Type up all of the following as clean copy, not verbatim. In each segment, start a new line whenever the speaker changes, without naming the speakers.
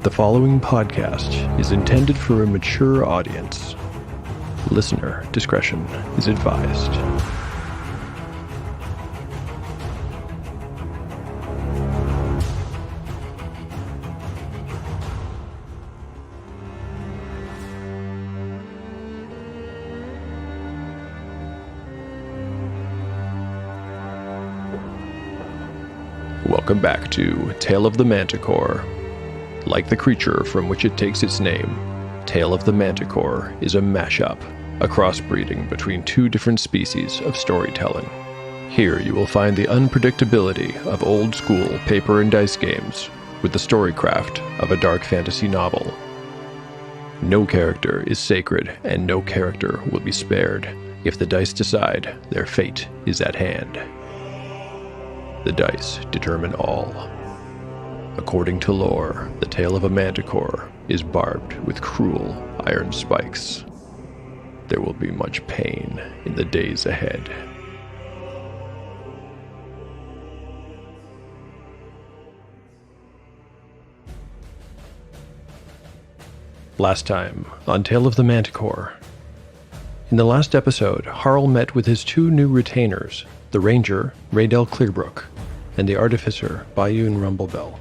The following podcast is intended for a mature audience. Listener discretion is advised. Welcome back to Tale of the Manticore. Like the creature from which it takes its name, Tale of the Manticore is a mashup, a crossbreeding between two different species of storytelling. Here you will find the unpredictability of old-school paper and dice games with the storycraft of a dark fantasy novel. No character is sacred, and no character will be spared if the dice decide their fate is at hand. The dice determine all. According to lore, the tale of a manticore is barbed with cruel iron spikes. There will be much pain in the days ahead. Last time on Tale of the Manticore. In the last episode, Harl met with his two new retainers, the Ranger, Raydell Clearbrook, and the Artificer, Bayun Rumblebell.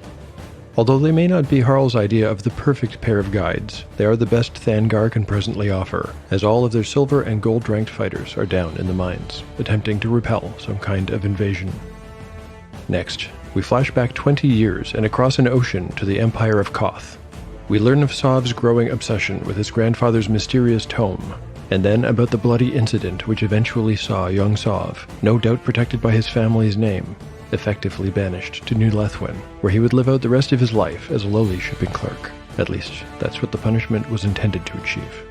Although they may not be Harl's idea of the perfect pair of guides, they are the best Thangar can presently offer, as all of their silver and gold-ranked fighters are down in the mines, attempting to repel some kind of invasion. Next, we flash back 20 years and across an ocean to the Empire of Koth. We learn of Sov's growing obsession with his grandfather's mysterious tome, and then about the bloody incident which eventually saw young Sov, no doubt protected by his family's name, effectively banished to New Lethwin, where he would live out the rest of his life as a lowly shipping clerk. At least, that's what the punishment was intended to achieve.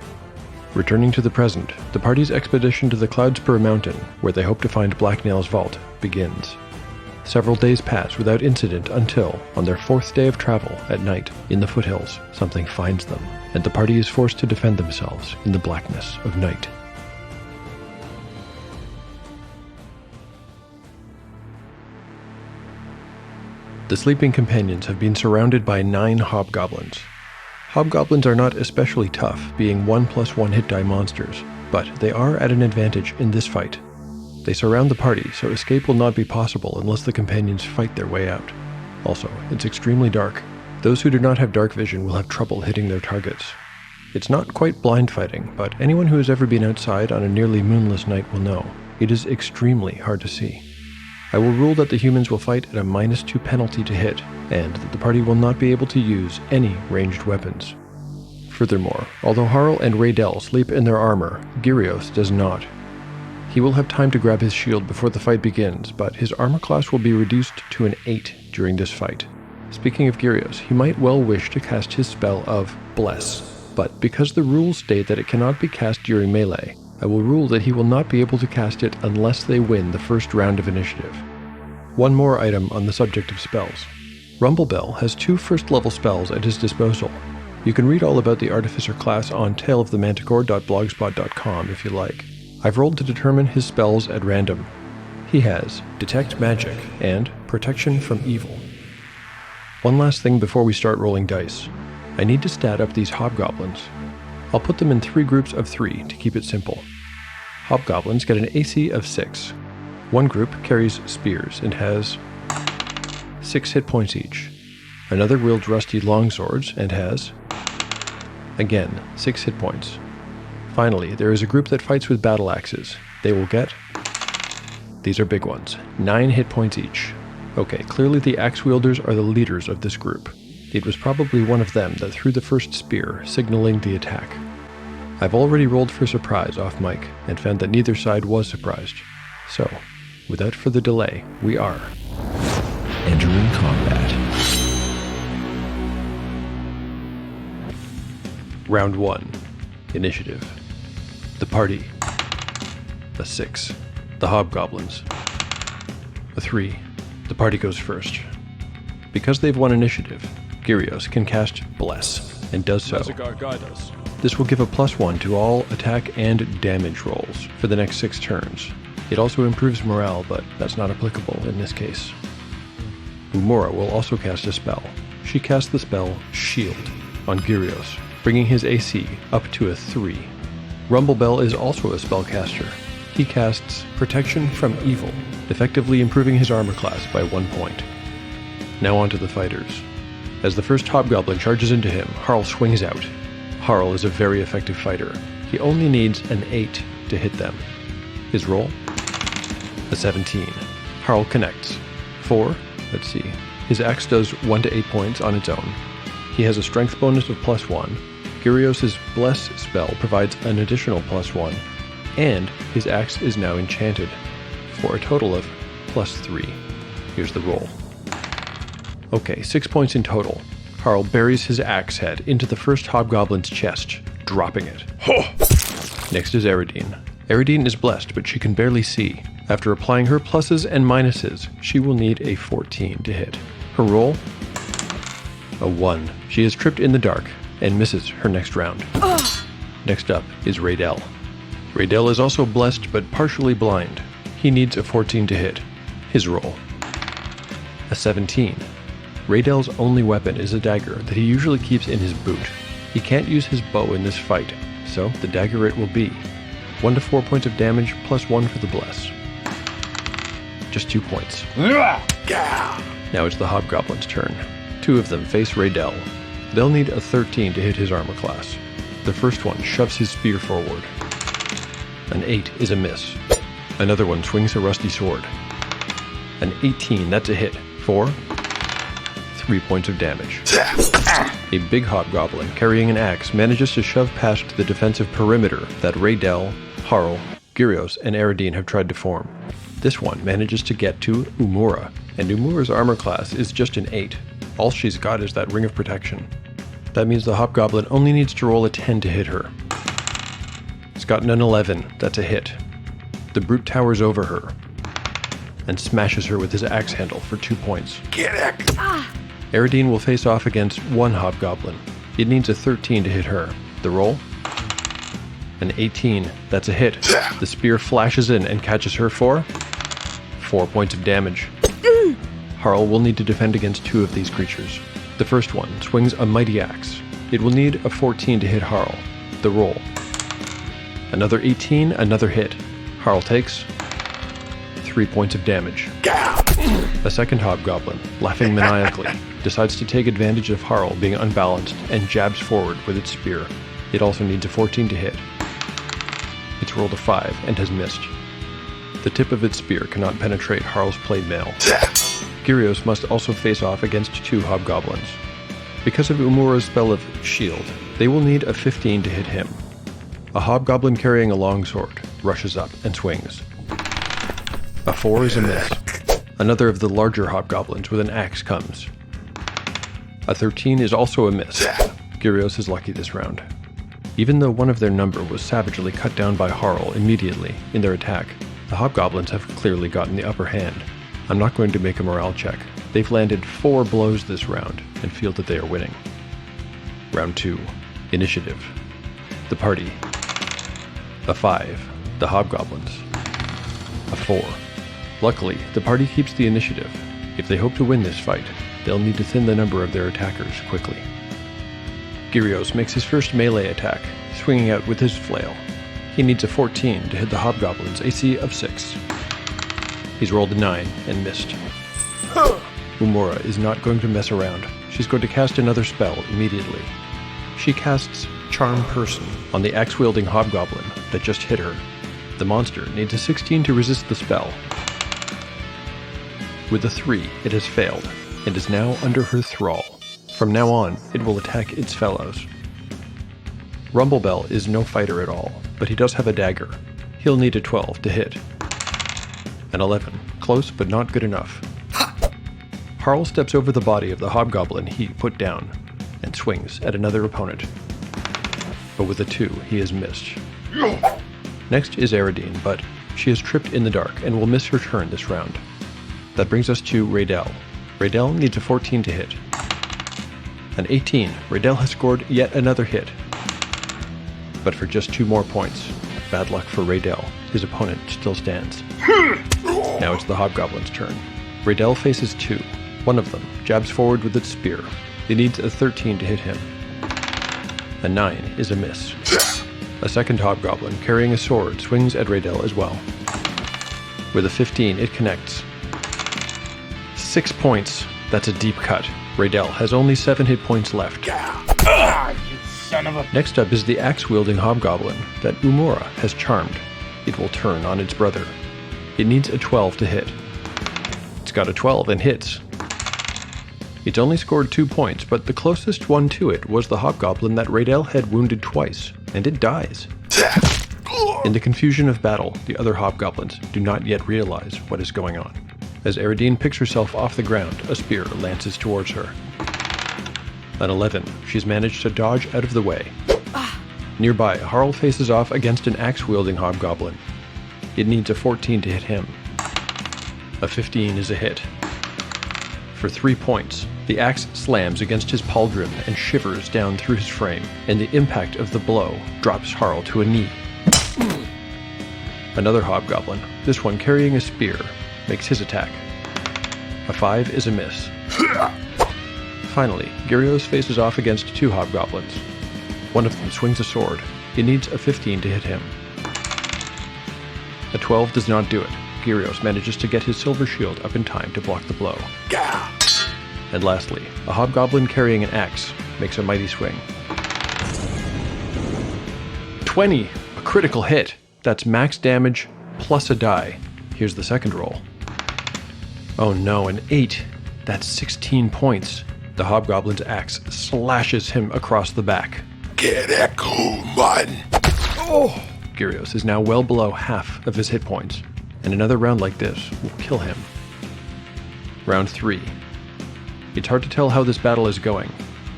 Returning to the present, the party's expedition to the Cloudspur Mountain, where they hope to find Blacknail's vault, begins. Several days pass without incident until, on their fourth day of travel, at night, in the foothills, something finds them, and the party is forced to defend themselves in the blackness of night. The sleeping companions have been surrounded by 9 hobgoblins. Hobgoblins are not especially tough, being 1+1 hit die monsters, but they are at an advantage in this fight. They surround the party, so escape will not be possible unless the companions fight their way out. Also, it's extremely dark. Those who do not have dark vision will have trouble hitting their targets. It's not quite blind fighting, but anyone who has ever been outside on a nearly moonless night will know. It is extremely hard to see. I will rule that the humans will fight at a -2 penalty to hit, and that the party will not be able to use any ranged weapons. Furthermore, although Harl and Raydell sleep in their armor, Gyrios does not. He will have time to grab his shield before the fight begins, but his armor class will be reduced to an 8 during this fight. Speaking of Gyrios, he might well wish to cast his spell of Bless, but because the rules state that it cannot be cast during melee, I will rule that he will not be able to cast it unless they win the first round of initiative. One more item on the subject of spells. Rumblebell has 2 first-level spells at his disposal. You can read all about the Artificer class on taleofthemanticore.blogspot.com if you like. I've rolled to determine his spells at random. He has Detect Magic and Protection from Evil. One last thing before we start rolling dice. I need to stat up these hobgoblins. I'll put them in 3 groups of 3 to keep it simple. Hobgoblins get an AC of 6. One group carries spears and has 6 hit points each. Another wields rusty longswords and has, again, 6 hit points. Finally, there is a group that fights with battle axes. They will get, these are big ones, 9 hit points each. Okay, clearly the axe wielders are the leaders of this group. It was probably one of them that threw the first spear, signaling the attack. I've already rolled for surprise off mic, and found that neither side was surprised. So, without further delay, we are entering combat. Round 1. Initiative. The party. A 6. The hobgoblins. A 3. The party goes first. Because they've won initiative, Gyrios can cast Bless, and does so. This will give a +1 to all attack and damage rolls for the next 6 turns. It also improves morale, but that's not applicable in this case. Umura will also cast a spell. she casts the spell Shield on Gyrios, bringing his AC up to a 3. Rumblebell is also a spellcaster. He casts Protection from Evil, effectively improving his armor class by 1 point. Now on to the fighters. As the first hobgoblin charges into him, Harl swings out. Harl is a very effective fighter. He only needs an 8 to hit them. His roll? A 17. Harl connects. 4, let's see. His axe does 1 to 8 points on its own. He has a strength bonus of +1. Gyrios' Bless spell provides an additional +1. And his axe is now enchanted, for a total of +3. Here's the roll. Okay, 6 points in total. Harl buries his axe head into the first hobgoblin's chest, dropping it. Next is Eridine. Eridine is blessed, but she can barely see. After applying her pluses and minuses, she will need a 14 to hit. Her roll? A 1. She is tripped in the dark and misses her next round. Next up is Raydell. Raydell is also blessed but partially blind. He needs a 14 to hit. His roll. A 17. Raydell's only weapon is a dagger that he usually keeps in his boot. He can't use his bow in this fight, so the dagger it will be. 1 to 4 points of damage +1 for the bless. Just 2 points. Now it's the hobgoblin's turn. 2 of them face Raydell. They'll need a 13 to hit his armor class. The first one shoves his spear forward. An 8 is a miss. Another one swings a rusty sword. An 18, that's a hit. 4, 3 points of damage. A big hobgoblin carrying an axe manages to shove past the defensive perimeter that Raydell, Harl, Gyrios, and Eridine have tried to form. This one manages to get to Umura, and Umura's armor class is just an 8. All she's got is that ring of protection. That means the hobgoblin only needs to roll a 10 to hit her. It's gotten an 11, that's a hit. The brute towers over her and smashes her with his axe handle for 2 points.
Get it!
Eridine will face off against one hobgoblin. It needs a 13 to hit her. The roll? An 18, that's a hit. The spear flashes in and catches her for 4 points of damage. Harl will need to defend against 2 of these creatures. The first one swings a mighty axe. It will need a 14 to hit Harl. The roll. Another 18, another hit. Harl takes 3 points of damage. A second hobgoblin, laughing maniacally, decides to take advantage of Harl being unbalanced and jabs forward with its spear. It also needs a 14 to hit. It's rolled a 5 and has missed. The tip of its spear cannot penetrate Harl's plate mail. Gyrios must also face off against 2 hobgoblins. Because of Umura's spell of Shield, they will need a 15 to hit him. A hobgoblin carrying a longsword rushes up and swings. A 4 is a miss. Another of the larger hobgoblins with an axe comes. A 13 is also a miss. Gyrios is lucky this round. Even though one of their number was savagely cut down by Harl immediately in their attack, the hobgoblins have clearly gotten the upper hand. I'm not going to make a morale check. They've landed 4 blows this round and feel that they are winning. Round 2. Initiative. The party. A 5. The hobgoblins. A 4. Luckily, the party keeps the initiative. If they hope to win this fight, they'll need to thin the number of their attackers quickly. Gyrios makes his first melee attack, swinging out with his flail. He needs a 14 to hit the hobgoblin's AC of 6. He's rolled a 9 and missed. Umura is not going to mess around. She's going to cast another spell immediately. She casts Charm Person on the axe-wielding hobgoblin that just hit her. The monster needs a 16 to resist the spell. With a 3, it has failed, and is now under her thrall. From now on, it will attack its fellows. Rumblebell is no fighter at all, but he does have a dagger. He'll need a 12 to hit. An 11, close but not good enough. Harl steps over the body of the hobgoblin he put down, and swings at another opponent. But with a 2, he has missed. Next is Eridine, but she is tripped in the dark and will miss her turn this round. That brings us to Raydell. Raydell needs a 14 to hit. An 18, Raydell has scored yet another hit. But for just 2 more points. Bad luck for Raydell. His opponent still stands. Now it's the hobgoblin's turn. Raydell faces 2. One of them jabs forward with its spear. It needs a 13 to hit him. A 9 is a miss. A second hobgoblin, carrying a sword, swings at Raydell as well. With a 15, it connects. 6 points. That's a deep cut. Raydell has only 7 hit points left.
You son of a...
Next up is the axe-wielding hobgoblin that Umura has charmed. It will turn on its brother. It needs a 12 to hit. It's got a 12 and hits. It's only scored 2 points, but the closest one to it was the hobgoblin that Raydell had wounded twice, and it dies. In the confusion of battle, the other hobgoblins do not yet realize what is going on. As Eridine picks herself off the ground, a spear lances towards her. An 11, she's managed to dodge out of the way. Nearby, Harl faces off against an axe-wielding hobgoblin. It needs a 14 to hit him. A 15 is a hit. For 3 points, the axe slams against his pauldron and shivers down through his frame, and the impact of the blow drops Harl to a knee. Another hobgoblin, this one carrying a spear, makes his attack. A 5 is a miss. Finally, Gyrios faces off against 2 hobgoblins. One of them swings a sword. It needs a 15 to hit him. A 12 does not do it. Gyrios manages to get his silver shield up in time to block the blow. And lastly, a hobgoblin carrying an axe makes a mighty swing. 20! A critical hit! That's max damage plus a die. Here's the second roll. Oh no, an 8! That's 16 points. The hobgoblin's axe slashes him across the back.
Get it, man!
Oh! Gyrios is now well below half of his hit points, and another round like this will kill him. Round 3. It's hard to tell how this battle is going.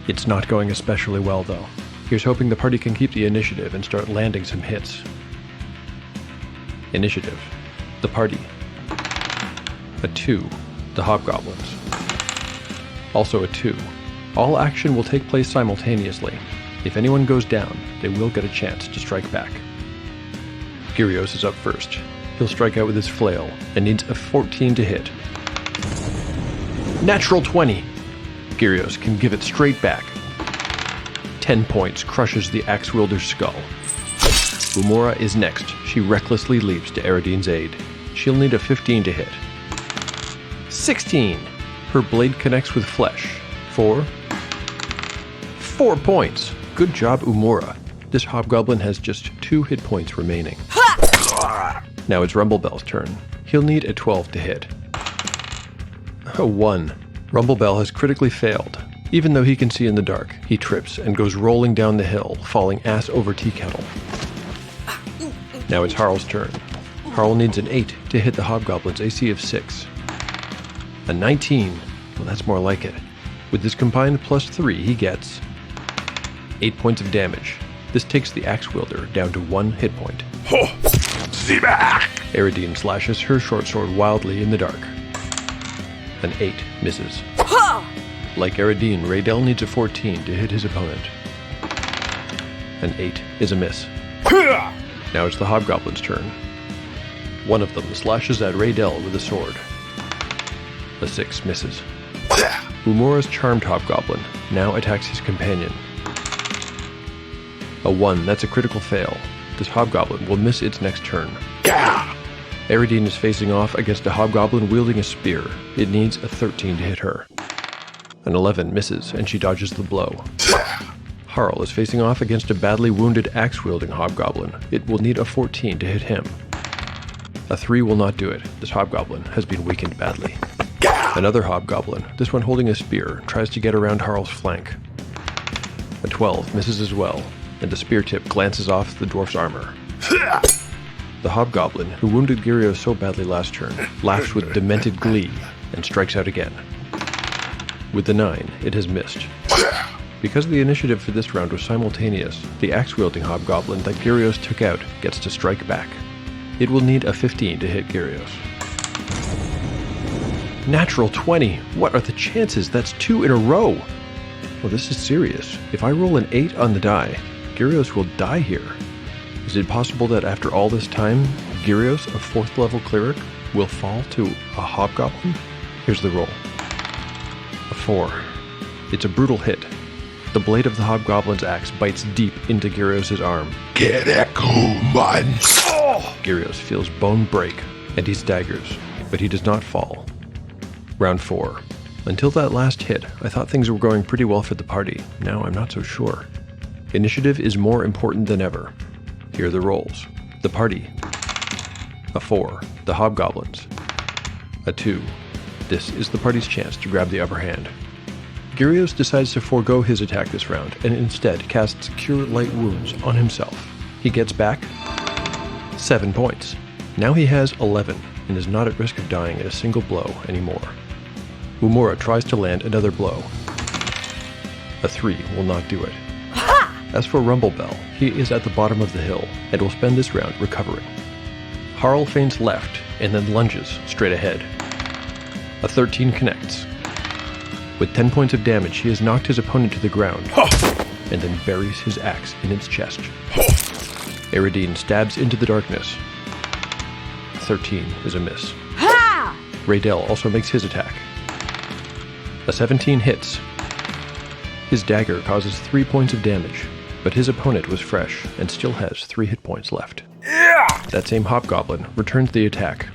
It's not going especially well, though. Here's hoping the party can keep the initiative and start landing some hits. Initiative. The party. A 2. The hobgoblins. Also a 2. All action will take place simultaneously. If anyone goes down, they will get a chance to strike back. Gyrios is up first. He'll strike out with his flail, and needs a 14 to hit. Natural 20! Gyrios can give it straight back. 10 points crushes the axe-wielder's skull. Umura is next. She recklessly leaps to Eridine's aid. She'll need a 15 to hit. 16! Her blade connects with flesh. 4 points! Good job, Umura. This hobgoblin has just 2 hit points remaining. Now it's Rumblebell's turn. He'll need a 12 to hit. A 1. Rumblebell has critically failed. Even though he can see in the dark, he trips and goes rolling down the hill, falling ass over tea kettle. Now it's Harl's turn. Harl needs an 8 to hit the hobgoblin's AC of 6. A 19. Well, that's more like it. With this combined plus 3, he gets 8 points of damage. This takes the axe wielder down to 1 hit point. Eridine slashes her short sword wildly in the dark. An 8 misses. Like Eridine, Raydell needs a 14 to hit his opponent. An 8 is a miss. Now it's the hobgoblin's turn. One of them slashes at Raydell with a sword. A 6 misses. Umura's charmed hobgoblin now attacks his companion. A 1, that's a critical fail. This hobgoblin will miss its next turn. Eridine is facing off against a hobgoblin wielding a spear. It needs a 13 to hit her. An 11 misses, and she dodges the blow. Harl is facing off against a badly wounded axe-wielding hobgoblin. It will need a 14 to hit him. A 3 will not do it. This hobgoblin has been weakened badly. Another hobgoblin, this one holding a spear, tries to get around Harl's flank. A 12 misses as well, and the spear tip glances off the dwarf's armor. The hobgoblin, who wounded Gyrios so badly last turn, laughs with demented glee and strikes out again. With the 9, it has missed. Because the initiative for this round was simultaneous, the axe-wielding hobgoblin that Gyrios took out gets to strike back. It will need a 15 to hit Gyrios. Natural 20! What are the chances? That's 2 in a row! Well, this is serious. If I roll an 8 on the die, Gyrios will die here. Is it possible that after all this time, Gyrios, a 4th level cleric, will fall to a hobgoblin? Here's the roll. A 4. It's a brutal hit. The blade of the hobgoblin's axe bites deep into Gyrios' arm.
Get echo, man.
Gyrios feels bone break, and he staggers, but he does not fall. Round 4. Until that last hit, I thought things were going pretty well for the party. Now I'm not so sure. Initiative is more important than ever. Here are the rolls. The party. A 4. The hobgoblins. A 2. This is the party's chance to grab the upper hand. Gyrios decides to forego his attack this round and instead casts Cure Light Wounds on himself. He gets back 7 points. Now he has 11 and is not at risk of dying at a single blow anymore. Umura tries to land another blow. A 3 will not do it. As for Rumblebell, he is at the bottom of the hill and will spend this round recovering. Harl feints left and then lunges straight ahead. A 13 connects. With 10 points of damage, he has knocked his opponent to the ground and then buries his axe in its chest. Eridine stabs into the darkness. 13 is a miss. Raydell also makes his attack. A 17 hits. His dagger causes 3 points of damage, but his opponent was fresh and still has 3 hit points left. That same hobgoblin returns the attack,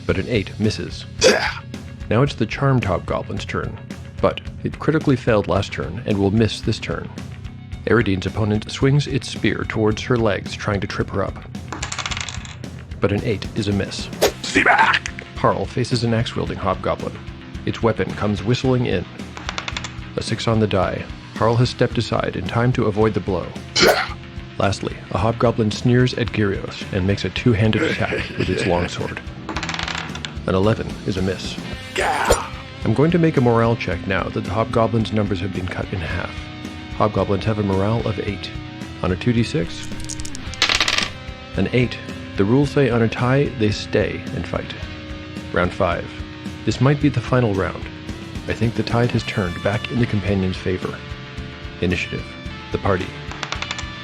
but an 8 misses. Now it's the charmed hobgoblin's turn, but it critically failed last turn and will miss this turn. Eridine's opponent swings its spear towards her legs, trying to trip her up, but an 8 is a miss.
See back.
Harl faces an axe-wielding hobgoblin. Its weapon comes whistling in. A 6 on the die. Harl has stepped aside in time to avoid the blow. Lastly, a hobgoblin sneers at Gyrios and makes a 2-handed attack with its longsword. An 11 is a miss. I'm going to make a morale check now that the hobgoblin's numbers have been cut in half. Hobgoblins have a morale of 8. On a 2d6, an 8. The rules say on a tie, they stay and fight. Round 5. This might be the final round. I think the tide has turned back in the companion's favor. Initiative. The party.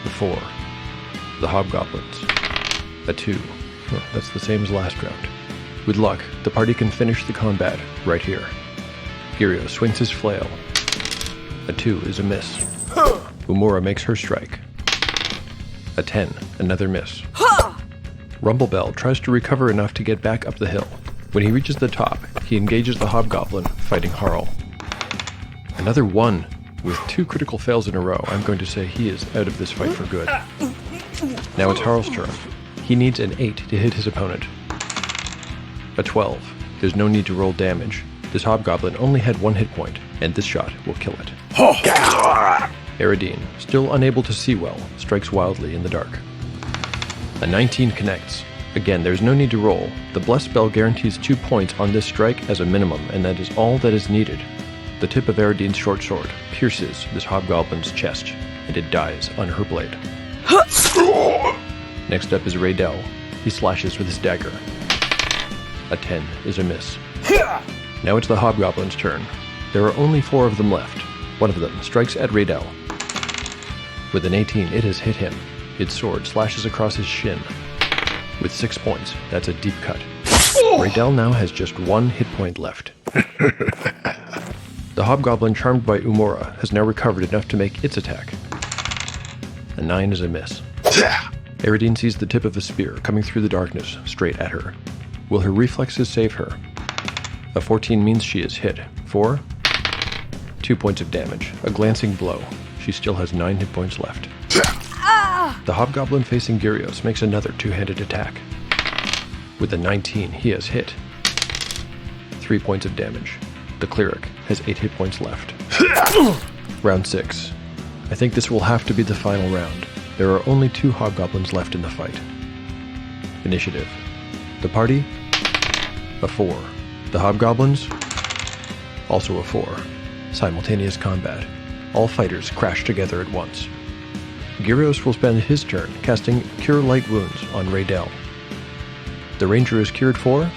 The 4. The hobgoblins. A 2. Well, that's the same as last round. With luck, the party can finish the combat right here. Gyrios swings his flail. A 2 is a miss. Umura makes her strike. A 10, another miss. Rumblebell tries to recover enough to get back up the hill. When he reaches the top, he engages the hobgoblin, fighting Harl. Another 1. With 2 critical fails in a row, I'm going to say he is out of this fight for good. Now it's Harl's turn. He needs an 8 to hit his opponent. A 12. There's no need to roll damage. This hobgoblin only had 1 hit point, and this shot will kill it. Eridine, still unable to see well, strikes wildly in the dark. A 19 connects. Again, there's no need to roll. The Blessed Spell guarantees 2 points on this strike as a minimum, and that is all that is needed. The tip of Eridine's short sword pierces this hobgoblin's chest, and it dies on her blade. Next up is Raydell. He slashes with his dagger. A 10 is a miss. Now it's the hobgoblin's turn. There are only 4 of them left. One of them strikes at Raydell. With an 18, it has hit him. Its sword slashes across his shin. With 6 points, that's a deep cut. Raydell now has just 1 hit point left. The hobgoblin charmed by Umura has now recovered enough to make its attack. A 9 is a miss. Eridine sees the tip of a spear coming through the darkness straight at her. Will her reflexes save her? A 14 means she is hit. 4. 2 points of damage. A glancing blow. She still has 9 hit points left. The hobgoblin facing Gyrios makes another 2-handed attack. With a 19, he has hit. 3 points of damage. The cleric has 8 hit points left. Round 6. I think this will have to be the final round. There are only 2 hobgoblins left in the fight. Initiative. The party. A 4. The hobgoblins. Also a 4. Simultaneous combat. All fighters crash together at once. Gyrios will spend his turn casting Cure Light Wounds on Raydell. The ranger is cured for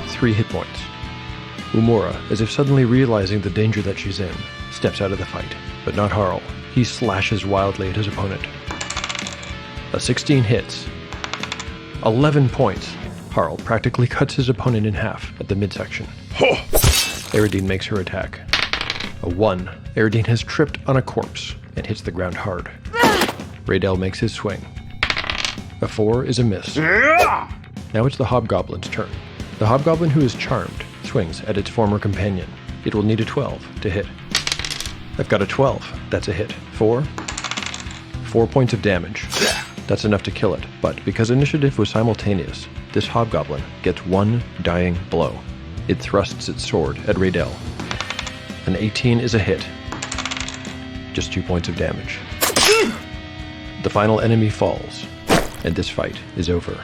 3 hit points. Umura, as if suddenly realizing the danger that she's in, steps out of the fight, but not Harl. He slashes wildly at his opponent. A 16 hits. 11 points. Harl practically cuts his opponent in half at the midsection. Eridine makes her attack. A 1. Aradine has tripped on a corpse and hits the ground hard. Raydell makes his swing. A 4 is a miss. Now it's the Hobgoblin's turn. The Hobgoblin who is charmed swings at its former companion. It will need a 12 to hit. I've got a 12. That's a hit. 4 points of damage. That's enough to kill it, but because initiative was simultaneous, this Hobgoblin gets one dying blow. It thrusts its sword at Raydell. An 18 is a hit. Just 2 points of damage. The final enemy falls, and this fight is over.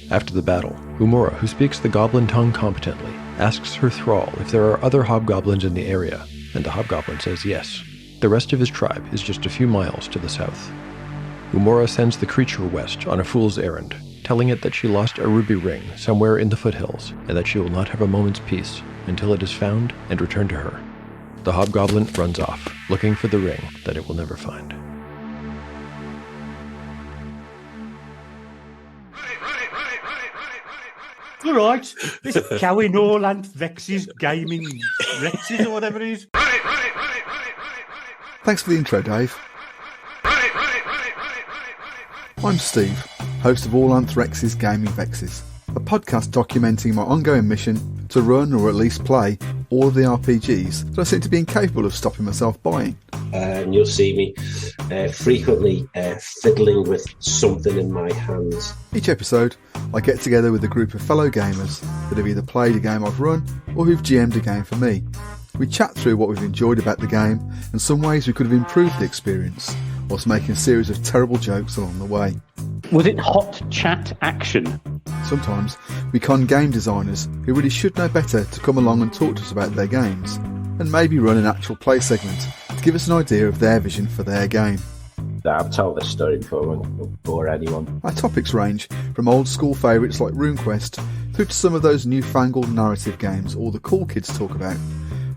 After the battle, Umura, who speaks the goblin tongue competently, asks her thrall if there are other hobgoblins in the area, and the hobgoblin says yes. The rest of his tribe is just a few miles to the south. Umura sends the creature west on a fool's errand, telling it that she lost a ruby ring somewhere in the foothills, and that she will not have a moment's peace until it is found and returned to her. The hobgoblin runs off, looking for the ring that it will never find.
All right, this Cowie Norland Vex's Gaming Rexes or whatever it is.
Thanks for the intro, Dave. I'm Steve, host of All Anthrex's Gaming Vexes, a podcast documenting my ongoing mission to run or at least play all of the RPGs that I seem to be incapable of stopping myself buying.
And you'll see me frequently fiddling with something in my hands.
Each episode, I get together with a group of fellow gamers that have either played a game I've run or who've GM'd a game for me. We chat through what we've enjoyed about the game and some ways we could have improved the experience, whilst making a series of terrible jokes along the way.
Was it hot chat action?
Sometimes we con game designers who really should know better to come along and talk to us about their games, and maybe run an actual play segment to give us an idea of their vision for their game.
I've told this story before, I won't bore anyone.
Our topics range from old school favourites like RuneQuest through to some of those newfangled narrative games all the cool kids talk about.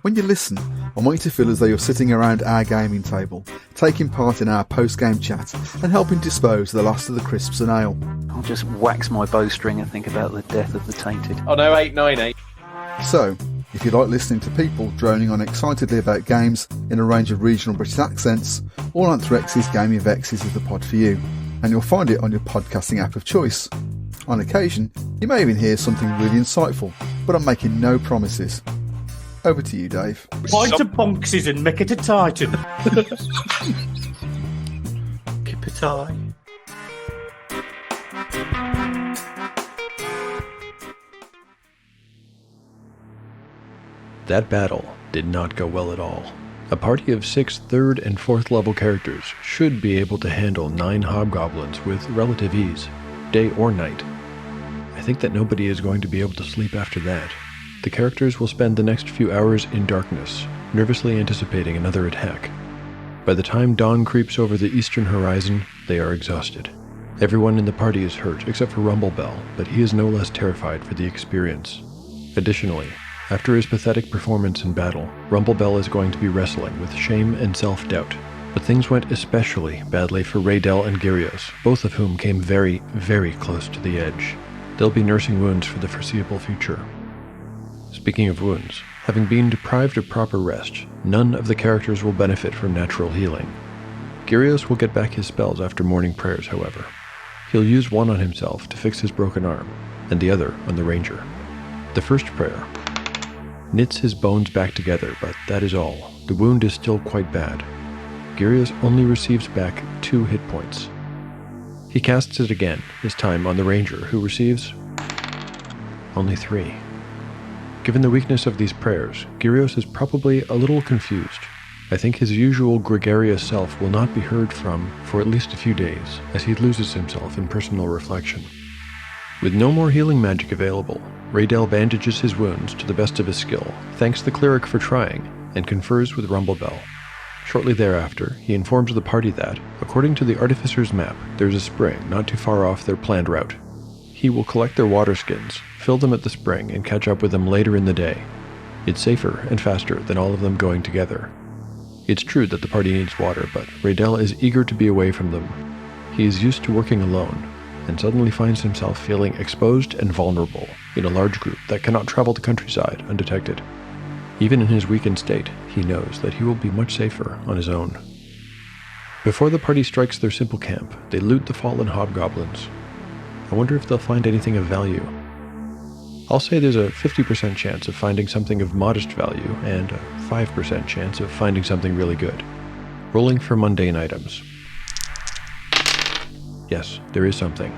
When you listen, I want you to feel as though you're sitting around our gaming table, taking part in our post-game chat and helping dispose of the last of the crisps and ale.
I'll just wax my bowstring and think about the death of the tainted.
Oh no, 898.
So, if you like listening to people droning on excitedly about games in a range of regional British accents, All Anthrex's Gaming Vexes is the pod for you, and you'll find it on your podcasting app of choice. On occasion, you may even hear something really insightful, but I'm making no promises. Over to you, Dave.
Point to bonkses and make it a titan.
Keep it high.
That battle did not go well at all. A party of 6 3rd and 4th level characters should be able to handle 9 hobgoblins with relative ease, day or night. I think that nobody is going to be able to sleep after that. The characters will spend the next few hours in darkness, nervously anticipating another attack. By the time dawn creeps over the eastern horizon, they are exhausted. Everyone in the party is hurt except for Rumblebell, but he is no less terrified for the experience. Additionally, after his pathetic performance in battle, Rumblebell is going to be wrestling with shame and self-doubt. But things went especially badly for Raydell and Gyrios, both of whom came very, very close to the edge. They'll be nursing wounds for the foreseeable future. Speaking of wounds, having been deprived of proper rest, none of the characters will benefit from natural healing. Gyrios will get back his spells after morning prayers, however. He'll use one on himself to fix his broken arm, and the other on the ranger. The first prayer knits his bones back together, but that is all. The wound is still quite bad. Gyrios only receives back 2 hit points. He casts it again, this time on the ranger, who receives only 3. Given the weakness of these prayers, Gyrios is probably a little confused. I think his usual gregarious self will not be heard from for at least a few days, as he loses himself in personal reflection. With no more healing magic available, Raydell bandages his wounds to the best of his skill, thanks the cleric for trying, and confers with Rumblebell. Shortly thereafter, he informs the party that, according to the Artificer's map, there's a spring not too far off their planned route. He will collect their water skins, fill them at the spring, and catch up with them later in the day. It's safer and faster than all of them going together. It's true that the party needs water, but Raydell is eager to be away from them. He is used to working alone, and suddenly finds himself feeling exposed and vulnerable in a large group that cannot travel the countryside undetected. Even in his weakened state, he knows that he will be much safer on his own. Before the party strikes their simple camp, they loot the fallen hobgoblins. I wonder if they'll find anything of value. I'll say there's a 50% chance of finding something of modest value and a 5% chance of finding something really good. Rolling for mundane items. Yes, there is something.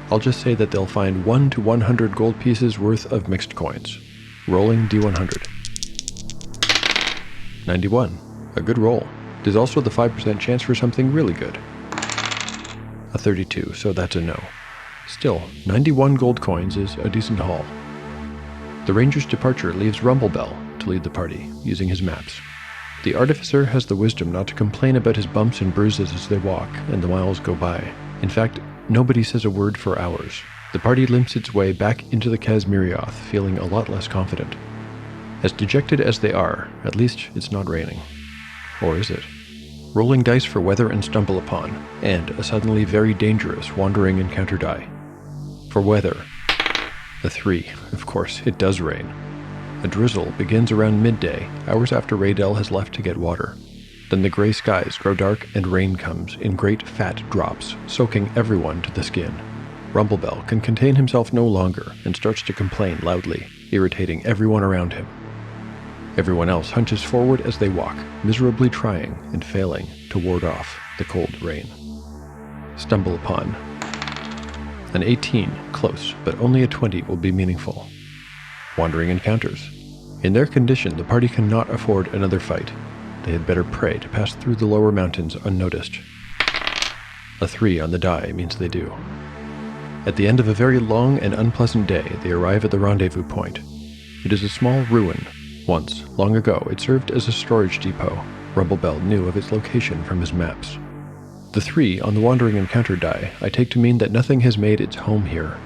I'll just say that they'll find 1 to 100 gold pieces worth of mixed coins. Rolling D100. 91. A good roll. There's also the 5% chance for something really good. A 32, so that's a no. Still, 91 gold coins is a decent haul. The ranger's departure leaves Rumblebell to lead the party, using his maps. The artificer has the wisdom not to complain about his bumps and bruises as they walk and the miles go by. In fact, nobody says a word for hours. The party limps its way back into the Kazmirioth, feeling a lot less confident. As dejected as they are, at least it's not raining. Or is it? Rolling dice for weather and stumble upon, and a suddenly very dangerous wandering encounter die. For weather, a 3. Of course, it does rain. A drizzle begins around midday, hours after Raydell has left to get water. Then the gray skies grow dark and rain comes in great fat drops, soaking everyone to the skin. Rumblebell can contain himself no longer and starts to complain loudly, irritating everyone around him. Everyone else hunches forward as they walk, miserably trying and failing to ward off the cold rain. Stumble upon. An 18, close, but only a 20 will be meaningful. Wandering encounters. In their condition, the party cannot afford another fight. They had better pray to pass through the lower mountains unnoticed. A 3 on the die means they do. At the end of a very long and unpleasant day, they arrive at the rendezvous point. It is a small ruin. Once, long ago, it served as a storage depot. Rumblebell knew of its location from his maps. The 3 on the wandering encounter die I take to mean that nothing has made its home here.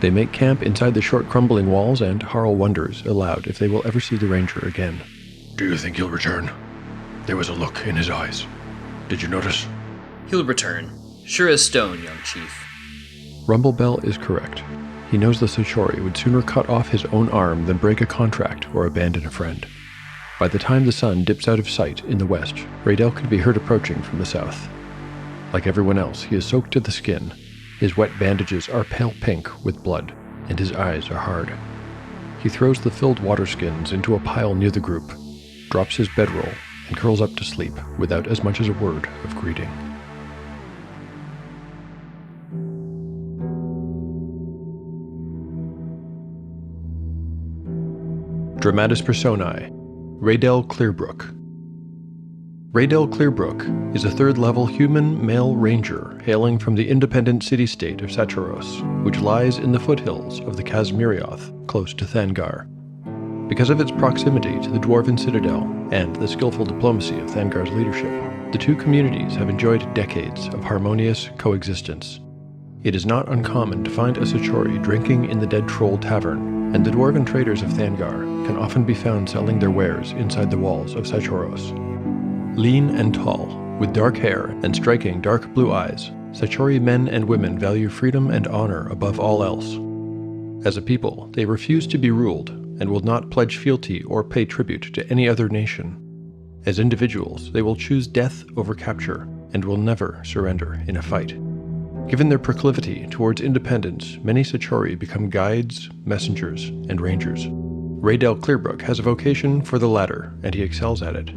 They make camp inside the short crumbling walls, and Harl wonders aloud if they will ever see the ranger again.
Do you think he'll return? There was a look in his eyes. Did you notice?
He'll return. Sure as stone, young chief.
Rumblebell is correct. He knows the Sachori would sooner cut off his own arm than break a contract or abandon a friend. By the time the sun dips out of sight in the west, Raydell could be heard approaching from the south. Like everyone else, he is soaked to the skin. His wet bandages are pale pink with blood, and his eyes are hard. He throws the filled water skins into a pile near the group, drops his bedroll, and curls up to sleep without as much as a word of greeting. Dramatis Personae, Raydell Clearbrook. Raydell Clearbrook is a third-level human male ranger hailing from the independent city-state of Sacharos, which lies in the foothills of the Kazmirioth, close to Thangar. Because of its proximity to the Dwarven Citadel and the skillful diplomacy of Thangar's leadership, the two communities have enjoyed decades of harmonious coexistence. It is not uncommon to find a Sachori drinking in the Dead Troll Tavern, and the Dwarven traders of Thangar can often be found selling their wares inside the walls of Sacharos. Lean and tall, with dark hair and striking dark blue eyes, Sachori men and women value freedom and honor above all else. As a people, they refuse to be ruled and will not pledge fealty or pay tribute to any other nation. As individuals, they will choose death over capture and will never surrender in a fight. Given their proclivity towards independence, many Sachori become guides, messengers, and rangers. Raydell Clearbrook has a vocation for the latter, and he excels at it.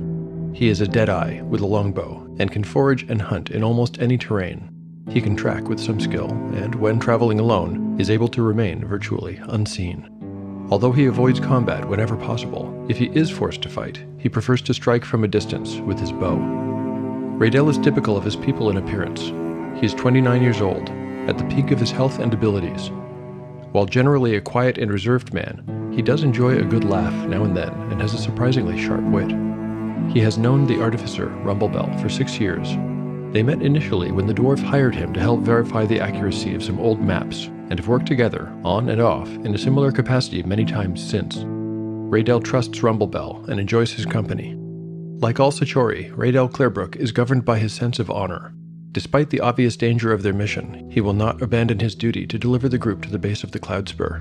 He is a deadeye with a longbow, and can forage and hunt in almost any terrain. He can track with some skill, and when traveling alone, is able to remain virtually unseen. Although he avoids combat whenever possible, if he is forced to fight, he prefers to strike from a distance with his bow. Raydell is typical of his people in appearance. He is 29 years old, at the peak of his health and abilities. While generally a quiet and reserved man, he does enjoy a good laugh now and then and has a surprisingly sharp wit. He has known the artificer, Rumblebell, for 6 years. They met initially when the dwarf hired him to help verify the accuracy of some old maps, and have worked together, on and off, in a similar capacity many times since. Raydell trusts Rumblebell and enjoys his company. Like all Sachori, Raydell Clearbrook is governed by his sense of honor. Despite the obvious danger of their mission, he will not abandon his duty to deliver the group to the base of the Cloud Spur.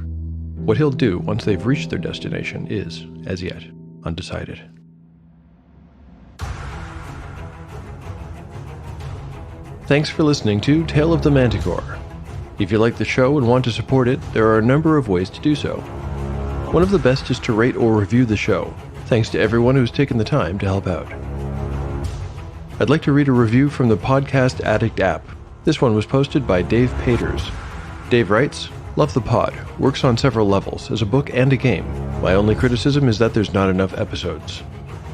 What he'll do once they've reached their destination is, as yet, undecided. Thanks for listening to Tale of the Manticore. If you like the show and want to support it, there are a number of ways to do so. One of the best is to rate or review the show. Thanks to everyone who's taken the time to help out. I'd like to read a review from the Podcast Addict app. This one was posted by Dave Paters. Dave writes, "Love the pod. Works on several levels, as a book and a game. My only criticism is that there's not enough episodes."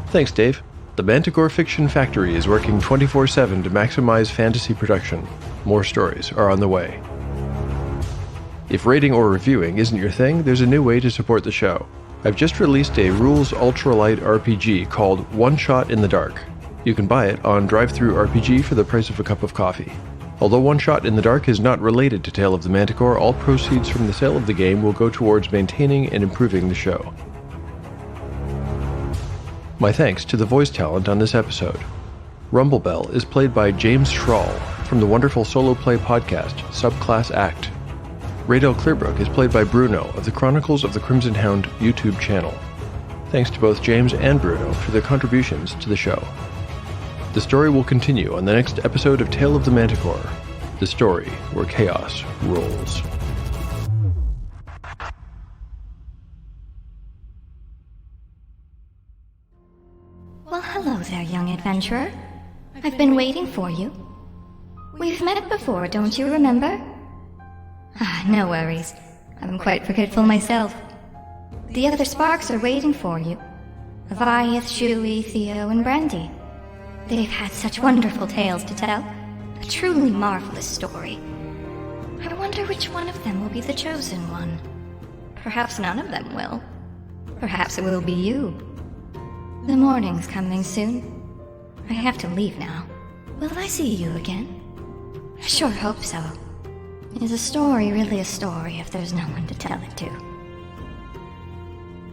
Thanks, Dave. The Manticore Fiction Factory is working 24/7 to maximize fantasy production. More stories are on the way. If rating or reviewing isn't your thing, there's a new way to support the show. I've just released a rules ultralight RPG called One Shot in the Dark. You can buy it on DriveThru RPG for the price of a cup of coffee. Although One Shot in the Dark is not related to Tale of the Manticore, all proceeds from the sale of the game will go towards maintaining and improving the show. My thanks to the voice talent on this episode. Rumblebell is played by James Schrahl from the wonderful solo play podcast Subclass Act. Radel Clearbrook is played by Bruno of the Chronicles of the Crimson Hound YouTube channel. Thanks to both James and Bruno for their contributions to the show. The story will continue on the next episode of Tale of the Manticore, the story where chaos rules.
Well, hello there, young adventurer. I've been waiting for you. We've met before, don't you remember? No worries. I'm quite forgetful myself. The other Sparks are waiting for you. Leviath, Shuey, Theo, and Brandy. They've had such wonderful tales to tell. A truly marvelous story. I wonder which one of them will be the chosen one. Perhaps none of them will. Perhaps it will be you. The morning's coming soon. I have to leave now. Will I see you again? I sure hope so. Is a story really a story if there's no one to tell it to?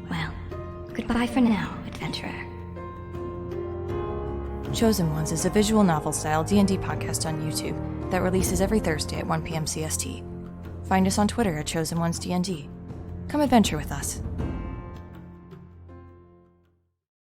Well, goodbye for now, adventurer.
Chosen Ones is a visual novel-style D&D podcast on YouTube that releases every Thursday at 1 p.m. CST. Find us on Twitter at Chosen Ones D&D. Come adventure with us.